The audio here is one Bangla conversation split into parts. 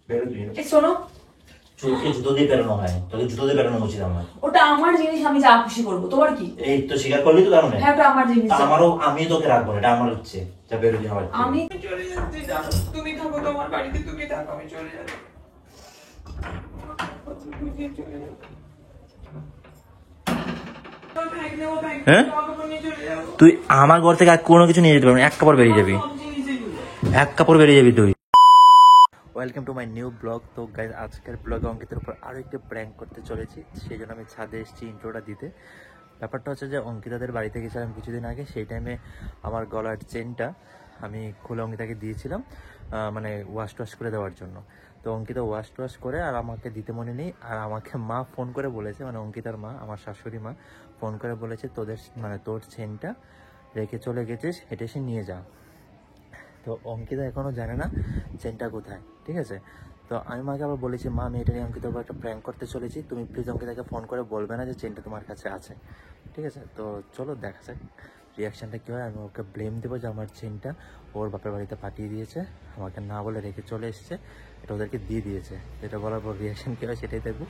শোনো, চোখে জুতো দিয়ে বেরোনো হয়, তোকে জুতো দিয়ে বেরোনো উচিত আমার। ওটা আমার জিনিস, আমি যা খুশি করবো, তোমার কি? এই তো স্বীকার করলি তো, কারণে হ্যাঁ ওটা আমার জিনিস। আমারও, আমি তোকে রাখবো না, এটা আমার হচ্ছে, যা বেরোবি আমার। আমি চলে যাচ্ছি, জানো তুমি থাকো তোমার বাড়িতে, তুমি থাকো, আমি চলে যাচ্ছি। হ্যাঁ, তুই আমার ঘর থেকে কোনো কিছু নিয়ে যেতে পারবি না, এক কাপড় বেরিয়ে যাবি, এক কাপড় বেরিয়ে যাবি তুই। Welcome to my new blog. তো গাইজ, আজকের ব্লগে অঙ্কিতের উপর আরও একটি প্র্যাঙ্ক করতে চলেছি, সেই জন্য আমি ছাদে এসেছি ইন্ট্রোটা দিতে। ব্যাপারটা হচ্ছে যে অঙ্কিতাদের বাড়িতে গেছিলাম কিছুদিন আগে, সেই টাইমে আমার গলার চেনটা আমি খুলে অঙ্কিতাকে দিয়েছিলাম, মানে ওয়াশ টোয়াশ করে দেওয়ার জন্য। তো অঙ্কিতা ওয়াশ টোয়াশ করে আর আমাকে দিতে মনে নেই, আর আমাকে মা ফোন করে বলেছে, মানে অঙ্কিতার মা, আমার শাশুড়ি মা ফোন করে বলেছে তোর চেনটা রেখে চলে গেছিস, এটা এসে নিয়ে যা। তো অঙ্কিতা এখনও জানে না চেনটা কোথায়, ঠিক আছে? তো আমি মাকে আবার বলেছি, মা আমি এটা নিয়ে অঙ্কিতার উপর একটা প্র্যাঙ্ক করতে চলেছি, তুমি প্লিজ অঙ্কিতাকে ফোন করে বলবে না যে চেনটা তোমার কাছে আছে, ঠিক আছে? তো চলো দেখা যাক রিয়াকশানটা কী হয়। আমি ওকে ব্লেম দেবো যে আমার চেনটা ওর বাপের বাড়িতে পাঠিয়ে দিয়েছে, আমাকে না বলে রেখে চলে এসেছে, এটা ওদেরকে দিয়ে দিয়েছে। যেটা বলার পর রিয়াকশান কী হয় সেটাই দেখবো।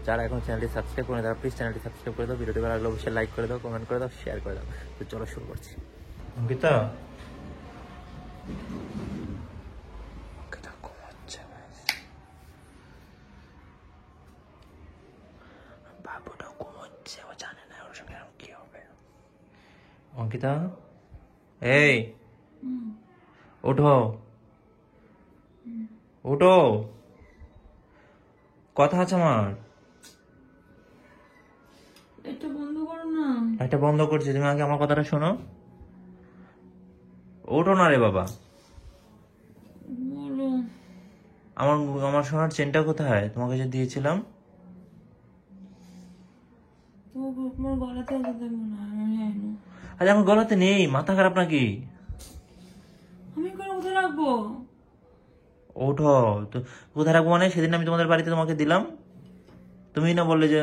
যারা এখন চ্যানেলটি সাবস্ক্রাইব করে তারা প্লিজ চ্যানেলটি সাবস্ক্রাইব করে দাও, ভিডিওটি ভালো লাগলে অবশ্যই লাইক করে দাও, কমেন্ট করে দাও, শেয়ার করে দাও। তো চলো শুরু করছি। অঙ্কিতা বাবুটা ঘুমোচ্ছে, ও জানে না ওর সঙ্গে কি হবে। অঙ্কিতা, এই ওঠো, ওঠো, কথা আছে আমার। এটা বন্ধ করো না। এটা বন্ধ করছি, তুমি আগে আমার কথাটা শোনো। ওঠো না রে বাবা। বলো। আমার আমার সোনার চেনটা কোথায়, তোমাকে যে দিয়েছিলাম? তোমার গলাতে আছে তো মনে হয়, আমি জানি না। আরে আমার গলাতে নেই, মাথা খারাপ নাকি? আমি করে কোথায় রাখবো? ওঠো তো। কোথায় রাখবো মানে? সেদিন আমি তোমাদের বাড়িতে তোমাকে দিলাম, তুমি না বললে যে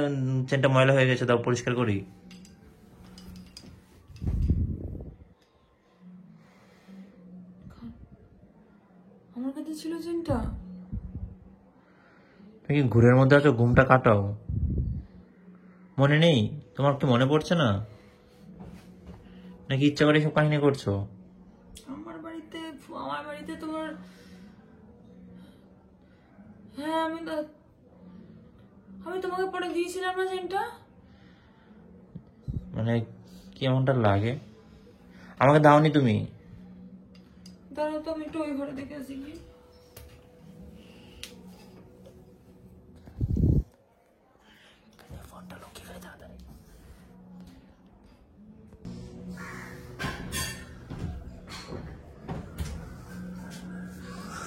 চেনটা ময়লা হয়ে গেছে, দাও পরিষ্কার করি। আমার কাছে ছিল চেনটা। তুমি কি ঘুরের মধ্যে আছো? ঘুমটা কাটাও। মনে নেই তোমার? কি মনে পড়ছে না নাকি ইচ্ছা করে সব কাহিনী করছো? আমার বাড়িতে তোমার, হ্যাঁ আমি তোমাকে পরে দিয়েছিলাম না চেনটা। মানে কি এমনটা লাগে? আমাকে দাওনি তুমি? দাঁড়াও তো, আমি একটু ওই ঘরে দেখে আসি কি। ফোনটা লুকিয়ে ফেলে তাড়াতাড়ি।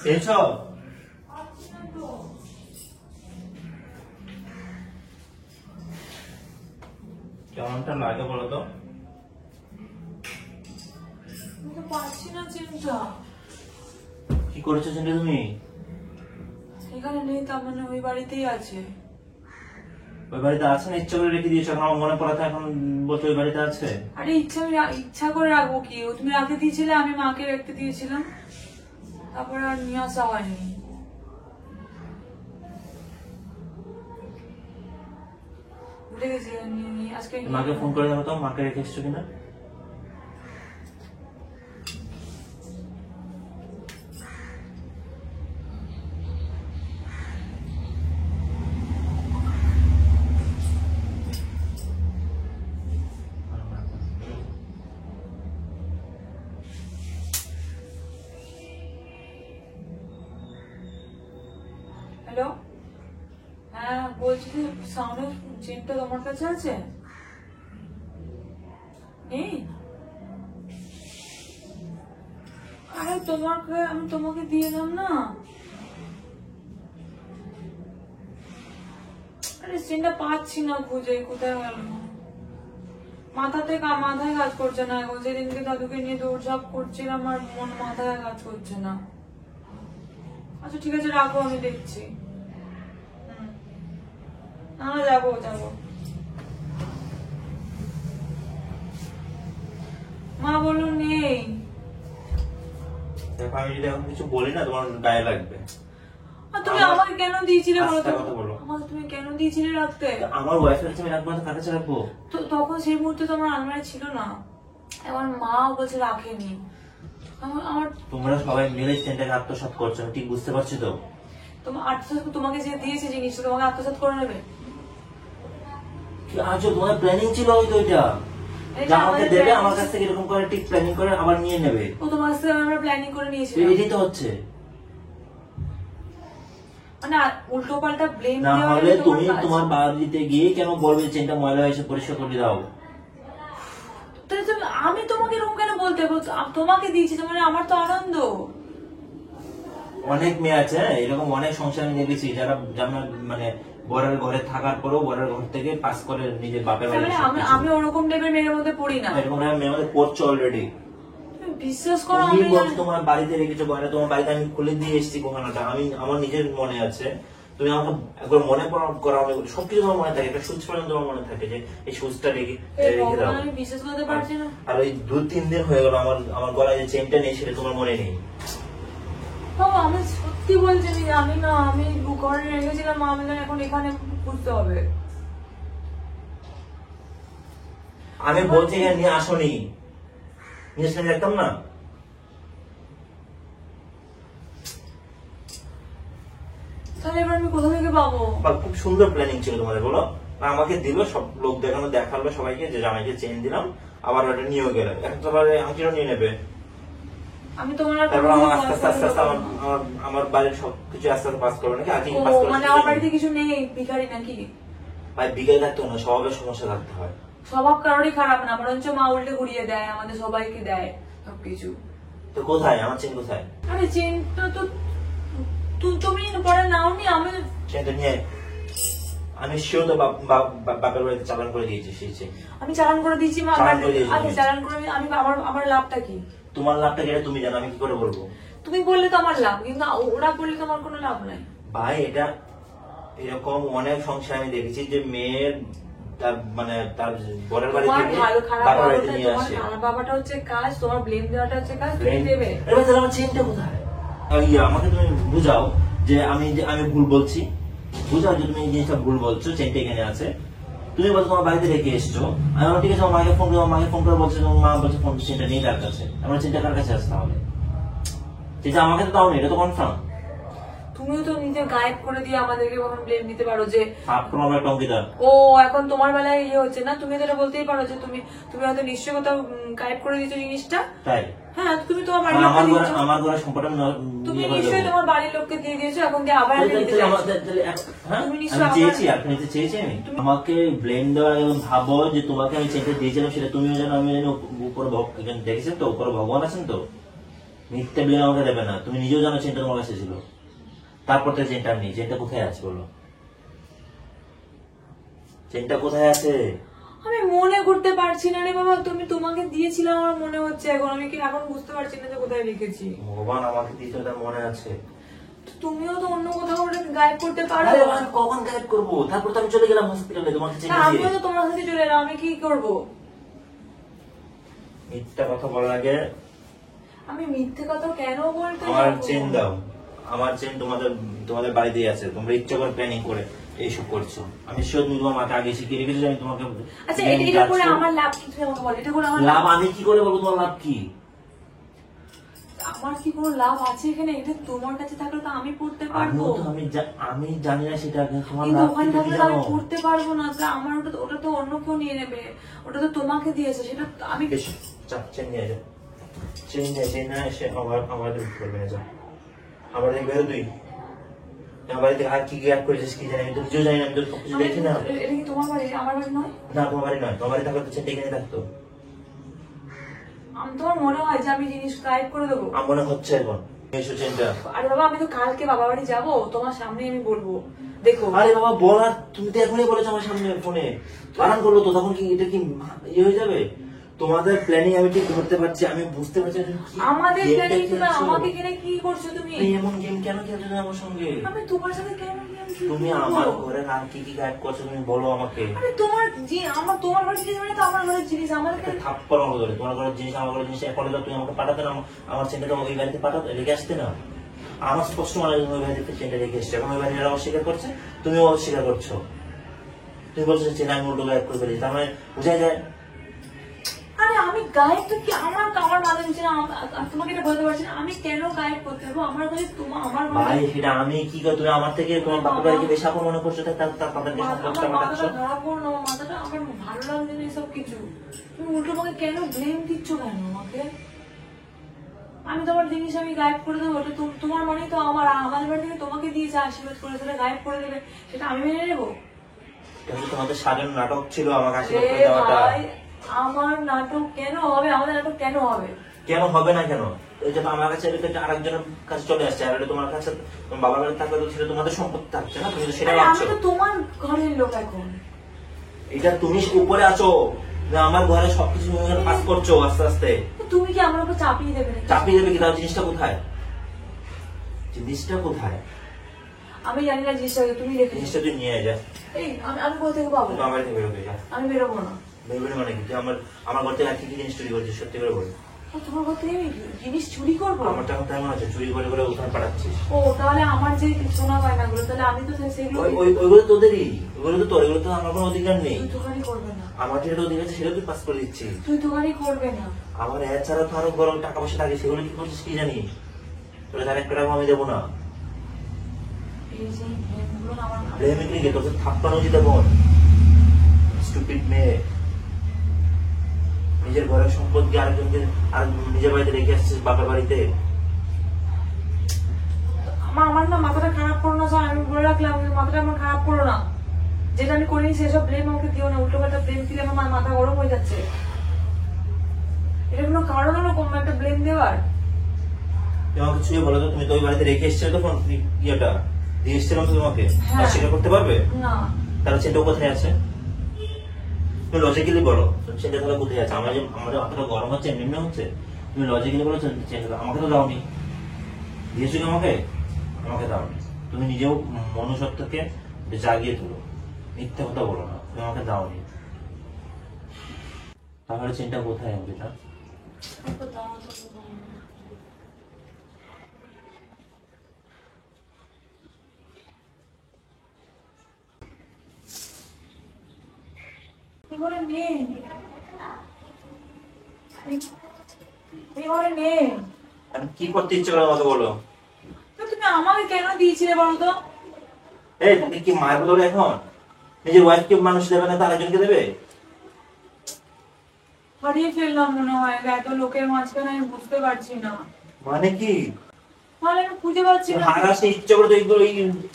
পেয়েছো? কেমনটা লাগে বলো তো? আমি তো পাচ্ছি না চেনটা। কি করেছো চেনটা তুমি? এখানে নেই, তার মানে ওই বাড়িতেই আছে। ওই বাড়িতে আছে না? ইচ্ছা করে রেখে দিয়েছো, এখন আমার মনে পড়াতে এখন বলছো ওই বাড়িতে আছে। আরে ইচ্ছা করে রাখবো কি? ও তুমি রাখতে দিয়েছিলে, আমি মাকে রাখতে দিয়েছিলাম, তারপর আর নিয়ে আসা হয়নি। ভুলে গেছি আজকে। মাকে ফোন করে দেবো তো, মাকে রেখে এসছো কিনা। হ্যালো, হ্যাঁ বলছি যে সাউন্ডের চেনটা তোমার কাছে আছে? নেই? আরে আমি তোমাকে দিয়ে দাম না। আরে চেনটা পাচ্ছি না খুঁজে, কোথায় গেল? মাথায় কাজ করছে না এখন। যেদিনকে দাদুকে নিয়ে দৌড়ঝাঁপ করছিলাম আর মাথায় কাজ করছে না। আচ্ছা ঠিক আছে, রাখো, আমি দেখছি। যাবো। মা বললো নেই। দেখো আমি যদি এখন কিছু বলি না, তোমার গায়ে লাগবে। তুমি আমাকে কেন দিয়েছিলে বলো তো? কথা বলো। আমাকে তুমি কেন দিয়েছিলে রাখতে? আমার ওয়াইফের কাছে আমি রাখবো না, কার কাছে রাখবো? তো তখন সেই মুহূর্তে তো আমার আলমারি ছিল না, আমার মা বলছে রাখেনি। আমার তোমরা সবাই মিলে চেনটাকে আত্মসাৎ করছো, আমি ঠিক বুঝতে পারছি তো। তোমার আত্মসাৎ, তোমাকে যে দিয়েছে জিনিসটা তোমাকে আত্মসাৎ করে নেবে? কি আজও তোমার প্ল্যানিং ছিল হয়তো ওইটা, যা আমাকে দেবে আমার কাছ থেকে এরকম করে ঠিক প্ল্যানিং করে আবার নিয়ে নেবে। ও তোমার কাছ থেকে আমরা প্ল্যানিং করে নিয়েছি, এটাই তো হচ্ছে। মানে উল্টো পাল্টা ব্লেম না দেওয়া হলে তুমি তোমার বাড়িতে গিয়ে কেন বলবে চেনটা ময়লা হয়েছে পরিষ্কার করে দাও? আমি তোমাকে এরকম কেন বলতে তোমাকে দিয়েছি তো, মানে আমার তো আনন্দ। অনেক মেয়ে আছে এরকম, অনেক সংসার আমি দেখেছি যারা জামাই মানে বরের ঘরে থাকার পরেও বরের ঘর থেকে পাস করে নিজের বাপের বাড়ি। আমি ওরকম টাইপের মেয়ের মধ্যে পড়ি না, এরকম মেয়ের মধ্যে পড়ছো অলরেডি। বিশ্বাস করো। আমি বলছি তোমার বাড়িতে রেখেছো গয়না, তোমার বাড়িতে আমি খুলে দিয়ে এসেছি গহনাটা, আমি আমার নিজের মনে আছে। তুমি আমাকে একবার মনে করাও, সবকিছু তোমার মনে থাকে, একটা সুচ পর্যন্ত তোমার মনে থাকে যে এই সুচটা রেখে দাও। আমি বিশ্বাস করতে পারছি না। আর ওই 2-3 দিন হয়ে গেল আমার গলায় যে চেনটা নেই সেটা তোমার মনে নেই। বাবা আমি সত্যি বলছি, আমি না, আমি ঘরে রেখেছিলাম, আমি এখন এখানে বুঝতে হবে। আমি বলছি নিয়ে আসনি, নিয়ে আসলে দেখতাম না। তাহলে এবার আমি কোথা থেকে পাবো? খুব সুন্দর প্ল্যানিং ছিল তোমাদের, বলো। আমাকে দিল, সব লোক দেখালো সবাইকে যে জামাইকে চেন দিলাম, আবার ওটা নিয়েও গেল। একেবারে আংটিও নিয়ে নেবে। আমি তোমার তারপর আমার আস্তে আস্তে আমার বাড়ির সবকিছু আস্তে আস্তে পাস করবে নাকি? আজকে পাস করবে মানে আমার বাড়িতে কিছু নেই, ভিখারি নাকি? ভাই বিকালে থাকতে না, স্বভাবের সমস্যা থাকতে হয়। স্বভাব কারোরই খারাপ না, বরঞ্চ মা উল্টে ঘুরিয়ে দেয়, আমাদের সবাইকে দেয় সবকিছু। তো কোথায় আমার চেন, কোথায়? আরে চেনটা তো তুমি পরে নাওনি, আমি চেনটা নিয়ে আমি শিও তো বাপের বাড়িতে চালান করে দিয়েছি সেই চেন। আমি চালান করে দিয়েছি মা। আচ্ছা চালান করে আমি আমার লাভটা কি? তোমার লাভটা কেটে তুমি জানো, আমি কি করে বলবো? তুমি বললে তো আমার লাভ, কিন্তু ওরা বললে তো আমার কোনো লাভ নাই। ভাই এটা এরকম অনেক সংসার আমি দেখেছি যে মেয়ের তার মানে তার বরের বাড়ি থেকে বাবার বাড়িতে নিয়ে আসে। তোমার বাবাটা হচ্ছে কাজ, তোমার ব্লেম দেওয়াটা হচ্ছে কাজ, তুমি দেবে। এবার তাহলে আমার চেনটা কোথায়? আমাকে তুমি বুঝাও যে আমি ভুল বলছি, বুঝাও যে তুমি এই জিনিসটা ভুল বলছো, চেনটা এখানে আছে। তুমি বলছো তোমার বাড়িতে রেখে এসছো, আমি আমার ঠিক আছে আমার মাকে ফোন করে বলছে, তোমার মা বলছে ফোন চেনটা নেই তার কাছে। আমার চেনটা কার কাছে আছে তাহলে? যেটা আমাকে তো দাও না, এটা তো কনফার্ম। তুমিও তো নিজে গায়েব করে দিয়ে আমাদেরকে কখন ব্লেম দিতে পারো যে ও এখন তোমার বেলায় ইয়ে হচ্ছে না। তুমি তো এটা বলতেই পারো যে তুমি হয়তো নিশ্চয় কোথাও গায়েব করে দিয়েছো জিনিসটা। তাই? হ্যাঁ, তুমি তোমার বাড়ির লোককে দিয়েছো, আমার ঘরে সম্পর্ক তুমি নিশ্চয়ই তোমার বাড়ির লোককে দিয়ে দিয়েছো, এখন দিয়ে আবার আমাকে ব্লেম দেওয়া এবং ভাবো যে তোমাকে আমি চেনটা দিয়েছিলাম সেটা তুমিও জানো আমিও জানি। উপরে দেখেছেন তো, উপরে ভগবান আছেন তো, মিথ্যে ব্লেম আমাকে দেবে না। তুমি নিজেও জানো চেনটা তোমার কাছে ছিল, তারপর তো চেনটা নেই। চেনটা কোথায় আছে বলো? চেনটা কোথায় আছে? আমি মনে করতে পারছি না রে বাবা। তোমাকে দিয়েছিলাম আমার মনে হচ্ছে, এখন আমি কি এখন বুঝতে পারছি না যে কোথায় রেখেছি। ভগবান আমাকে দিয়েছে, তার মনে আছে। তুমিও তো অন্য কোথাও গায়েব করতে পারো। কখন গায়েব করবো? তারপর তো আমি চলে গেলাম হসপিটালে তোমার কাছে। আমিও তো তোমার কাছে চলে এলাম, আমি কি করবো? মিথ্যা কথা বলার আগে আমি মিথ্যে কথা কেন বলতে? আমার চেন দাও। আমার চেন তোমাদের বাড়িতেই আছে। তোমরা ইচ্ছা করে প্ল্যানিং করে এইসব করছো। আমি শিওর তুমি তোমার মাকে আগে শিখিয়ে রেখেছো, আমি তোমাকে। আচ্ছা, এটা করে আমার লাভ কি? তুমি আমাকে বল, এটা করে আমার লাভ আমি কি করে বলবো? তোমার লাভ কি? আমার কি কোনো লাভ আছে এখানে? এটা তোমার কাছে থাকলে তো আমি পড়তে পারবো। আমি জানি না সেটা, তোমার কিন্তু লাভ ওখানে কি থাকলে আমি পড়তে পারবো না। আমার ওটা তো অন্য কেউ নিয়ে নেবে, ওটা তো তোমাকে দিয়েছে, সেটা আমি। চেন নিয়ে যাও, চেন নিয়ে এসে আমাদের করবে না। যাও আমার দিকে বেরো তুই। আমার বাড়িতে আর কি গ্যাপ করেছিস কি জানি, আমি তো কিছুও জানি না, আমি তো সবকিছু দেখি না। এটা কি তোমার বাড়ি? আমার বাড়ি নয়। না তোমার বাড়ি নয়, তোমার বাড়ি থাকলে তো চেনটা এখানে থাকতো। তোমার মনে হয় যে আমি জিনিস গায়েব করে দেবো? আমার মনে হচ্ছে এখন এসো চেনটা। আরে বাবা, আমি তো কালকে বাবা বাড়ি যাবো, তোমার সামনে আমি বলবো দেখো। আরে বাবা বলার, তুমি তো এখনই বলেছো আমার সামনে ফোনে, বারণ করলো তো, তখন কি এটা কি ইয়ে হয়ে যাবে? তোমাদের প্ল্যানিং আমি ঠিক ধরতে পারছি, আমি বুঝতে পারছি। আমাদের প্ল্যানিং তো না, আমাকে এখানে কি করছো তুমি? এমন গেম কেন খেলছো না আমার সঙ্গে? আমি তোমার সাথে কেন গেম খেলবো? তুমি আমার ঘরে আর কি কি গাইড করছো তুমি বলো আমাকে। আরে তোমার ঘরের জিনিস মানে তো আমার ঘরের জিনিস, আমাদের থাপ্পড় ধরে তোমার ঘরের জিনিস আমার ঘরের জিনিস এখন তুমি আমাকে পাঠাতে না, আমার ছেলেটা ওই বাড়িতে পাঠাতে রেখে আসতে না। আমার স্পষ্ট মনে হয় তুমি ওই বাড়িতে চেনটা রেখে এসছো, এখন ওই বাড়িটা অস্বীকার করছে, তুমিও অস্বীকার করছো। তুমি বলছো চেন আমি উল্টো গায়েব করে ফেলেছি, তার মানে বোঝাই যায়। আরে আমি গায়েব তো কি আমার মাথা নিচে না, তোমাকে এটা বলতে পারছি না আমি কেন গায়েব করতে যাবো? আমার কাছে আমার ভাই সেটা আমি কি করে, তুমি আমার থেকে তোমার বাপের বাড়িকে বেশি আপন মনে করছো, তাদেরকে সম্পর্কটা মানাচ্ছো। খারাপ করো না, আমার মাথাটা আমার ভালো লাগছে না এসব কিছু। তুমি উল্টো আমাকে কেন ব্লেম দিচ্ছ কেন আমাকে? আমি তোমার জিনিস আমি গায়েব করে দেবো, ওটা তোমার মানে তো আমাদের বাড়ি থেকে তোমাকে দিয়েছে আশীর্বাদ করে, সেটা গায়েব করে দেবে, সেটা আমি মেনে নেবো? তোমাদের সাজানো নাটক ছিল আমাকে আশীর্বাদ করে এ দেওয়াটা। ভাই, আমার নাটক কেন হবে? আমাদের নাটক কেন হবে? কেন হবে না কেন? এই যে আমার কাছে আরেকজনের কাছে চলে আসছে, আর এটা তোমার কাছে তোমার বাবার বাড়ি থাকলে তো সেটা তোমাদের সম্পত্তি থাকছে না, তুমি তো সেটা আরে ভাবছো। আমি তো তোমার ঘরের লোক এখন। এটা তুমি উপরে আছো, আমার ঘরে সবকিছু পাস করছো আস্তে আস্তে। তুমি কি আমার উপর চাপিয়ে দেবে নাকি? চাপিয়ে দেবে কি? তার জিনিসটা কোথায়? জিনিসটা কোথায়? আমি জানি না জিনিসটা, তুমি রেখে জিনিসটা তুই নিয়ে যা। এই আমি কোথা থেকে পাবো? তুই আমার থেকে বেরোবে যা। আমি বেরোবো না। বেরোবে মানে কি? তুই আমার ঘর থেকে আর কি কি জিনিস চুরি করছিস, সত্যি করে বল। তোমার ঘর থেকে আমি জিনিস চুরি করবো? আমার টাকা তেমন আছে, চুরি করে করে ওখানে পাঠাচ্ছিস। ও তাহলে আমার যে সোনা গয়না গুলো, তাহলে আমি তো সেগুলো ওইগুলো তোদেরই, ওইগুলো তো তোর, এগুলো তো আমার কোনো অধিকার নেই। তুই দোকানি করবে না। আমার যেটা অধিকার আছে সেটা তুই পাস করে দিচ্ছিস। তুই দোকানি করবে না। আমার এছাড়া তো আরো বড় টাকা পয়সা লাগে, সেগুলো কি করছিস কি জানি। তোর তার একটা টাকা আমি দেবো না। এই যে ব্লেমগুলো না আমার ব্লেমে কি তোর থাপ্পানো উচিত বোন, স্টুপিড মেয়ে। নিজের ঘরের সম্পত্তি আরেকজনকে আর নিজের বাড়িতে রেখে আসছিস, বাপের বাড়িতে। আমার না মাথাটা খারাপ করো না স্যার, আমি বলে রাখলাম মাথাটা আমার খারাপ করো না। যেটা আমি করিনি সেসব ব্লেম আমাকে দিও না, উল্টো পাল্টা ব্লেম দিলে আমার মাথা গরম হয়ে যাচ্ছে। এটা কোনো কারণ হলো কোনো একটা ব্লেম দেওয়ার? তুমি আমাকে ছুঁয়ে বলো তো, তুমি তো ওই বাড়িতে রেখে এসছো তো ফোন ইয়েটা দিয়ে এসছিলাম তো তোমাকে, হ্যাঁ। স্বীকার করতে পারবে না। তাহলে সেটা কোথায় আছে? তুমি লজিক্যালি বলো সেটা তাহলে কোথায় আছে? আমাদের অতটা গরম হচ্ছে, এমনি হচ্ছে, তুমি লজিক্যালি বলো আমাকে তো দাওনি, দিয়েছো কি আমাকে? আমাকে দাওনি। তুমি নিজেও মনুষ্যত্বকে জাগিয়ে তোলো, মিথ্যা কথা বলো না, তুমি আমাকে দাওনি। তাহলে চেনটা কোথায় হবে? না ঘরে নেই, ঘরে নেই। আমি কি করতে ইচ্ছে করে মতো বলো। তুমি আমাকে কেন দিয়েছিলে বলতো? এই তুমি কি মায়ের বলো এখন? নিজের ওয়াইফকে মানুষ দেবে না, তার একজনকে দেবে? হারিয়ে ফেললাম মনে হয়, এত লোকের মাঝখানে আমি বুঝতে পারছি না। মানে কি? মানে আমি খুঁজে পাচ্ছি না। হারাসে ইচ্ছা করে তো এইগুলো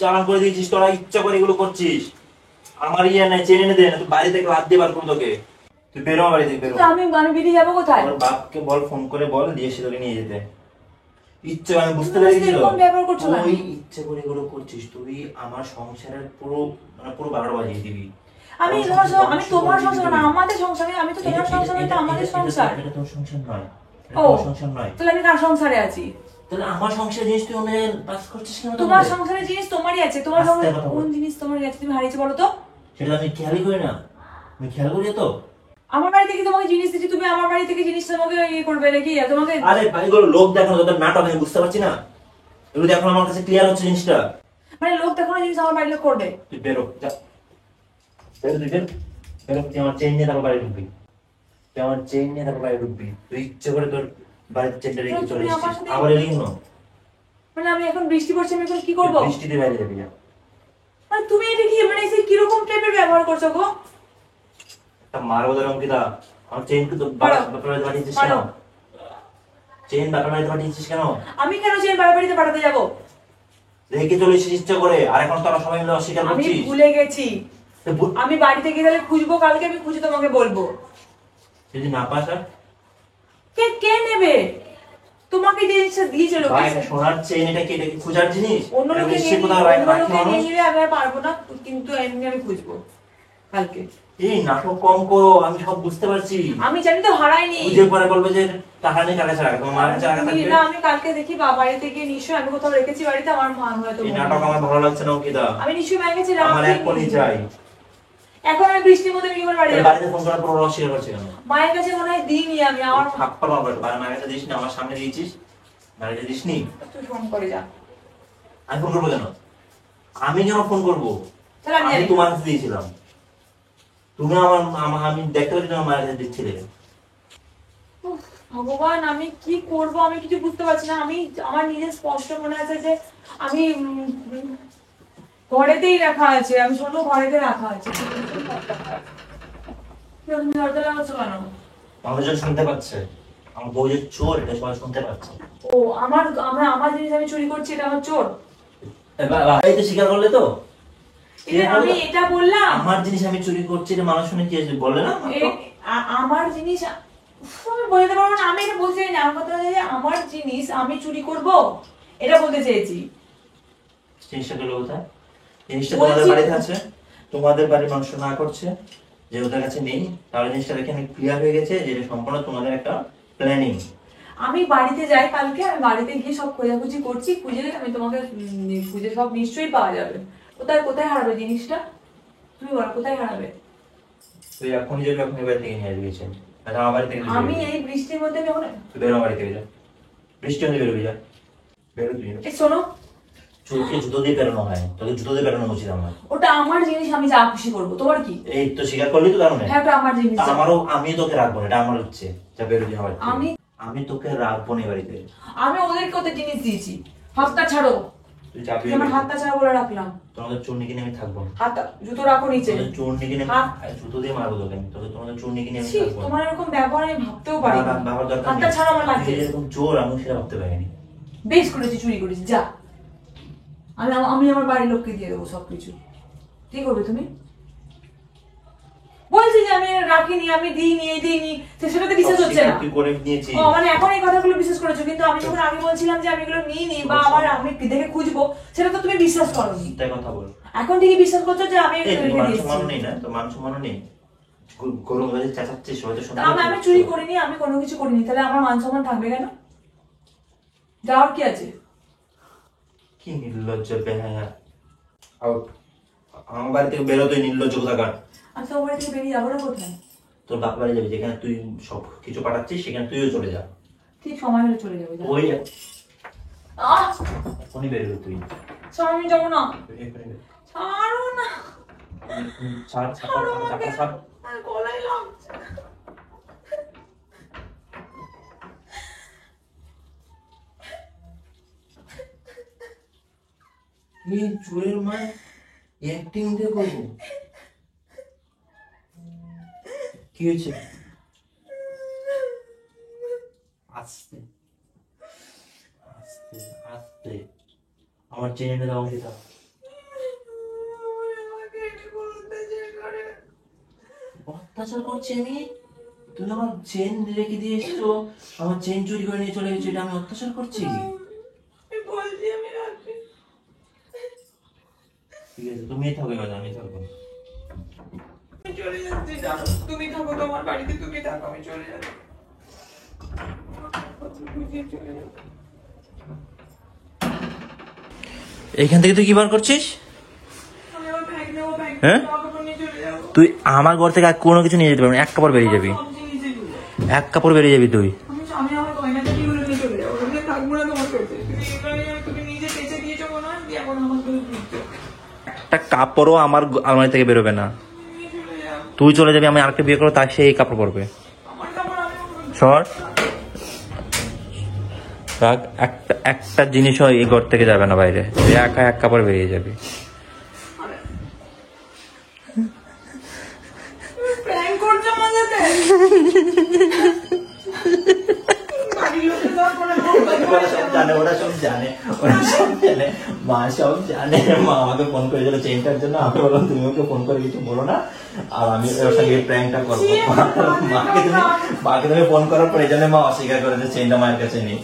চালান করে দিয়েছিস, তোরা ইচ্ছা করে এগুলো করছিস। আমার ইয়ে নাই, চেনে এনে দে না, তুই বাড়ি থেকে লাদ দিয়ে বার করে তোকে। তুই বেরো বাড়ি থেকে, বেরো। আমি বেরিয়ে যাবো কোথায়? তোর বাপকে বল, ফোন করে বল, দিয়ে এসে তোকে নিয়ে যেতে। ইচ্ছে আমি বুঝতে পেরেছি তো, এরকম ব্যবহার করছো কেন? তুই ইচ্ছে করে এগুলো করছিস, তুই আমার সংসারের পুরো পুরো বারোটা বাজিয়ে দিবি। আমি তোমার সংসার না, আমাদের সংসারে। আমি তো তোমার সংসার না, এটা আমাদের সংসার। এটা তোর সংসার নয়, এটা ও তোর সংসার নয়। তাহলে আমি কার সংসারে আছি? তাহলে আমার সংসারের জিনিস তুই অন্য পাস করছিস কেন? তোমার সংসারের জিনিস তোমারই আছে। তোমার আস্তে সংসারে কথা বল। কোন জিনিস তোমারই আছে তুমি হারিয়েছো বলো তো? সেটা আমি খেয়ালই করি না, আমি খেয়াল করি তো। আমার বাড়ি থেকে তোমাকে জিনিস দিচ্ছি, তুমি আমার বাড়ি থেকে জিনিস তোমাকে ইয়ে করবে নাকি? তোমাকে আরে ভাই এগুলো লোক দেখানো, তোদের নাটক, আমি বুঝতে পারছি না। এগুলো এখন আমার কাছে ক্লিয়ার হচ্ছে জিনিসটা। মানে লোক দেখানো জিনিস আমার বাড়ির লোক করবে? তুই বেরো, যা বেরো, তুই বেরো, বেরো। তুই আমার চেইন নিয়ে তারপর বাড়ি ঢুকবি, তুই আমার চেইন নিয়ে তারপর বাড়ি ঢুকবি। তুই ইচ্ছে করে তোর বাড়ির চেনটা রেখে চলে তুমি আমার এসেছিস, সাথে- আবার এলি কেন? মানে আমি এখন বৃষ্টি পড়ছে, আমি এখন কি করবো? বৃষ্টিতে বাইরে যাবি না। মানে তুমি এটা কি মানে এই কিরকম টাইপের ব্যবহার করছো গো? একটা মারবো ধর অঙ্কিতা, আমার চেইন তো মারো। বাপের বাড়িতে পাঠিয়েছিস কেন? মারো। চেইন বাপের বাড়িতে পাঠিয়েছিস কেন? আমি কেন যে বাড়িতে পাঠাতে যাবো? রেখে চলে এসেছিস ইচ্ছা করে, আর এখন তোরা সবাই মিলে অস্বীকার আমি করছিস। ভুলে গেছি। তো ভুল- আমি বাড়িতে গিয়ে তাহলে খুঁজবো, কালকে আমি খুঁজে তোমাকে বলবো। যদি না পাস আর? কে নেবে? তোমাকে যে জিনিসটা দিয়েছিল ভাই এটা সোনার চেইন, এটা কি, এটা কি খোঁজার জিনিস? অন্য এটা লোকে নিশ্চয়ই নিয়ে কোথাও রাখে অন্য লোকে মানুষ। নিয়ে নিলে আমি আর পারবো না, কিন্তু এমনি আমি খুঁজবো কালকে। এই নাটক কম করো, আমি সব বুঝতে পারছি। আমি জানি তো হারাইনি। বুঝে পরে বলবে যে টাকা নেই, টাকা ছাড়া তোমার মায়ের কাছে টাকা থাকবে। না আমি কালকে দেখি বাড়িতে গিয়ে নিশ্চয়ই আমি কোথাও রেখেছি বাড়িতে, আমার মা হয়তো। এই নাটক আমার ভালো লাগছে না অঙ্কিতা, আমি নিশ্চয়ই মায়ের কাছে আমার রাখিনি। এখনই চাই। এখন আমি বৃষ্টির মধ্যে কি করে বাড়ি যাবো? বাড়িতে ফোন করার পর ওরা অস্বীকার করছে কেন? মায়ের কাছে মনে হয় দিইনি আমি। আমার থাপ্পড় মারবে, মায়ের কাছে দিস না, আমার সামনে দিয়েছিস, বাড়িতে দিস নি। তুই ফোন করে যা। আমি ফোন করবো কেন? আমি কেন ফোন করবো? তাহলে আমি আমি জানি। তোমার কাছে দিয়েছিলাম, তুমি আমি দেখতে পাচ্ছি তোমার মায়ের কাছে দিচ্ছিলে। উফ, ভগবান আমি কি করব আমি কিছু বুঝতে পারছি না। আমি আমার নিজের স্পষ্ট মনে আছে যে আমি ঘরেতেই রাখা আছে, আমি ছোট ঘরেতে রাখা আছে। তুমি দরজা লাগাচ্ছো কেন? মানুষজন শুনতে পাচ্ছে, আমার বউ যে চোর এটা সবাই শুনতে পাচ্ছে। ও আমার জিনিস আমি চুরি করছি, এটা আমার চোর? এই তো স্বীকার করলে তো, আমি এটা বললাম আমার জিনিস আমি চুরি করছি, এটা মানুষ শুনে কি বললে না? আমার জিনিস আমি বলতে পারবো না। আমি এটা বলতে চাই না। আমার কথা হচ্ছে যে আমার জিনিস আমি চুরি করব, এটা বলতে চেয়েছি। জিনিসটা গেল কোথায়? জিনিসটা তোমাদের বাড়িতে আছে, তোমাদের বাড়ির মানুষ না করছে যে ওদের কাছে নেই, তাহলে জিনিসটা এখানে ক্লিয়ার হয়ে গেছে যে এটা সম্পূর্ণ তোমাদের একটা প্ল্যানিং। আমি বাড়িতে যাই কালকে, আমি বাড়িতে গিয়ে সব খোঁজাখুঁজি করছি, খুঁজে আমি তোমাকে খুঁজে সব নিশ্চয়ই পাওয়া যাবে। কোথায় কোথায় হারাবে জিনিসটা? তুমি বলো কোথায় হারাবে? তুই এখনই যাবি, এখনই বাড়ি থেকে নিয়ে আসবি। আচ্ছা আমার বাড়ি থেকে আমি এই বৃষ্টির মধ্যে আমি এখন তুই বেরো, বাড়ি থেকে যা, বৃষ্টি হলে বেরোবি, যা বেরো তুই। এই শোনো, চোরকে জুতো দিয়ে বেরোনো হয়, তোকে জুতো দিয়ে বেরোনো উচিত আমার। ওটা আমার জিনিস, আমি যা খুশি করবো, তোমার কি? এই তো স্বীকার করলি তো, কারণে হ্যাঁ ওটা আমার জিনিস। আমারও, আমি তোকে রাখবো না, এটা আমার হচ্ছে, যা বেরো তুই আমার। আমি আমি তোকে রাখবো না বাড়িতে। আমি ওদেরকে ওদের জিনিস দিয়েছি, হাতটা ছাড়ো। তুই যাবি, তুমি আমার হাতটা ছাড়া বলে রাখলাম। তোমাদের চোর নিকে নিয়ে আমি থাকবো না। হাতটা, জুতো রাখো নিচে। তোদের চোর নিকে নিয়ে হাত। জুতো দিয়ে মারবো তোকে আমি, তোকে তোমাদের চোর নিকে নিয়ে আমি ছি, থাকবো না। তোমার এরকম ব্যবহার আমি ভাবতেও পারি না। বাবার দরকার হাতটা নেই। ছাড়া আমার লাগছে। তুই এরকম চোর আমি সেটা ভাবতে পারিনি। বেশ করেছি, চুরি করেছি, যা। আমি আমার বাড়ির লোককে দিয়ে দেবো সবকিছু। কি করবে তুমি? বলছি যে আমি রাখিনি, আমি দিইনি, এই দিইনি, সেটাতে বিশ্বাস হচ্ছে না। তুই করে নিয়েছিস। ও মানে এখন এই কথাগুলো বিশ্বাস করেছো, কিন্তু আমি যখন আগে বলছিলাম যে আমি এগুলো নিইনি বা আমার আমি দেখে খুঁজবো, সেটা তো তুমি বিশ্বাস করোনি। তাই কথা বল। এখন ঠিকই বিশ্বাস করছো যে আমি এই রেখে মান দিয়েছি। সম্মান নেই না তো? মান সম্মান নেই, গরম বাজে চেঁচাচ্ছিস, হয়তো শুনতে আমি চুরি করিনি, আমি কোনো কিছু করিনি, তাহলে আমার মান সম্মান থাকবে কেন? যাওয়ার কি আছে? কি নির্লজ্জ বেহায়া। আউট, আমার বাড়ি থেকে বেরো তুই, নির্লজ্জ কোথাকার। আচ্ছা ওর বাড়ি থেকে বেরিয়ে যাবো না কোথায়? তোর বাপ বাড়ি যাবি, যেখানে তুই সব কিছু পাঠাচ্ছিস সেখানে তুইও চলে যা। ঠিক সময় হলে চলে যাবো। ওই আহ এখনই বেরোবি তুই। আমি যাবো না। এখনই বেরো। ছাড়ো না। ছাড়, ছাড়ো ছাড়, আমাকে। ছাড়। আমার গলায় লাগছে। এই চোরের মা অ্যাক্টিং দিয়ে করবো? কি হয়েছে? আস্তে আস্তে আস্তে, আমার চেনে দাও সেটা। অত্যাচার করছি আমি? তুমি আমার চেন রেখে দিয়ে এসছো, আমার চেন চুরি করে নিয়ে চলে গেছো, এটা আমি অত্যাচার করছি? ঠিক আছে, তুমি থাকো এবার, আমি থাকবো। চলে যাচ্ছি, জানো তুমি থাকো তোমার বাড়িতে, তুমি থাকো, আমি চলে যাচ্ছি। এইখান থেকে তুই কি বার করছিস? আমি আমার ব্যাগ নেবো, ব্যাগ হ্যাঁ? কাপড় নিয়ে চলে যাবো। তুই আমার ঘর থেকে আর কোনো কিছু নিয়ে যেতে পারবি না, এক কাপড় বেরিয়ে যাবি, সব জিনিস এগুলো। এক কাপড় বেরিয়ে যাবি তুই। আমি আমার গয়নাগাটিগুলো নিয়ে চলে যাবো, আমি থাকবো না তোমার কাছে। তুমি নিজে বেঁচে দিয়েছো মনে হয়, দিয়ে এখন আমার কাছে দিচ্ছো। একটা কাপড়ও আমার আলমারি থেকে বেরোবে না। তুমি চলে যাও, তুই চলে যাবি, আমি আরেকটা বিয়ে করবো, তার সেই কাপড় পরবে। আমার কাপড় আমি সর রাখ, একটা একটা জিনিসও এই ঘর থেকে যাবে না বাইরে, তুই একা এক কাপড় বেরিয়ে যাবি। প্র্যাঙ্ক করছো আমার সাথে? বাড়ির লোকের সব করে ওরা সব জানে, ওরা সব জানে, ওরা সব জানে, মা সব জানে। মা আমাকে ফোন করেছিল চেনটার জন্য, আমি বললাম তুমি ওকে ফোন করে কিছু বলো না, আর আমি ওর সঙ্গে প্র্যাঙ্কটা করবো। মাকে তুমি ফোন করার পরে জানে মা অস্বীকার করে যে চেনটা মায়ের কাছে নেই।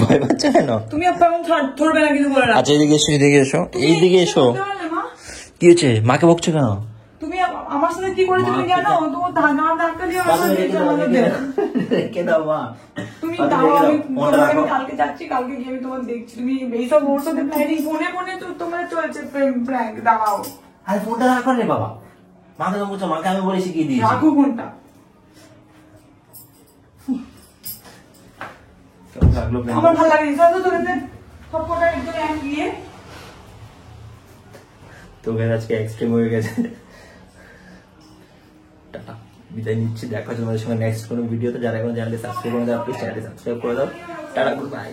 ভয় পাচ্ছ কেন? তুমি ধরবে না কিন্তু বলে রাখো। আচ্ছা এদিকে এসো, এদিকে এসো, এইদিকে এসো। কি হয়েছে? মাকে বকছো কেন? তুমি আমার সাথে কি করেছো তুমি জানো? তোমার ধাক্কা দিয়ে আমার সাথে রেখে দাও মা। তুমি দাও, আমি কালকে যাচ্ছি, কালকে গিয়ে আমি তোমার দেখছি। তুমি এইসব ওর সাথে প্ল্যানিং, ফোনে ফোনে তো তোমার চলছে প্র্যাঙ্ক। দাও আরে ফোনটা রাখো রে বাবা, মাকে তো বলছো, মাকে আমি বলে শিখিয়ে দিয়েছি। রাখো ফোনটা। কেমন লাগলো আমার ভালো লাগে যা তো তোরে সবকটা একদম এক গিয়ে তো গাইস আজকে এক্সট্রিম হয়ে গেছে। টাটা, বিদায় নিচ্ছি। দেখা হচ্ছে তোমাদের সঙ্গে নেক্সট কোনো ভিডিওতে। যারা এখন চ্যানেলটি সাবস্ক্রাইব করে দাও, প্লিজ চ্যানেলটি সাবস্ক্রাইব করে দাও। Tata, good bye.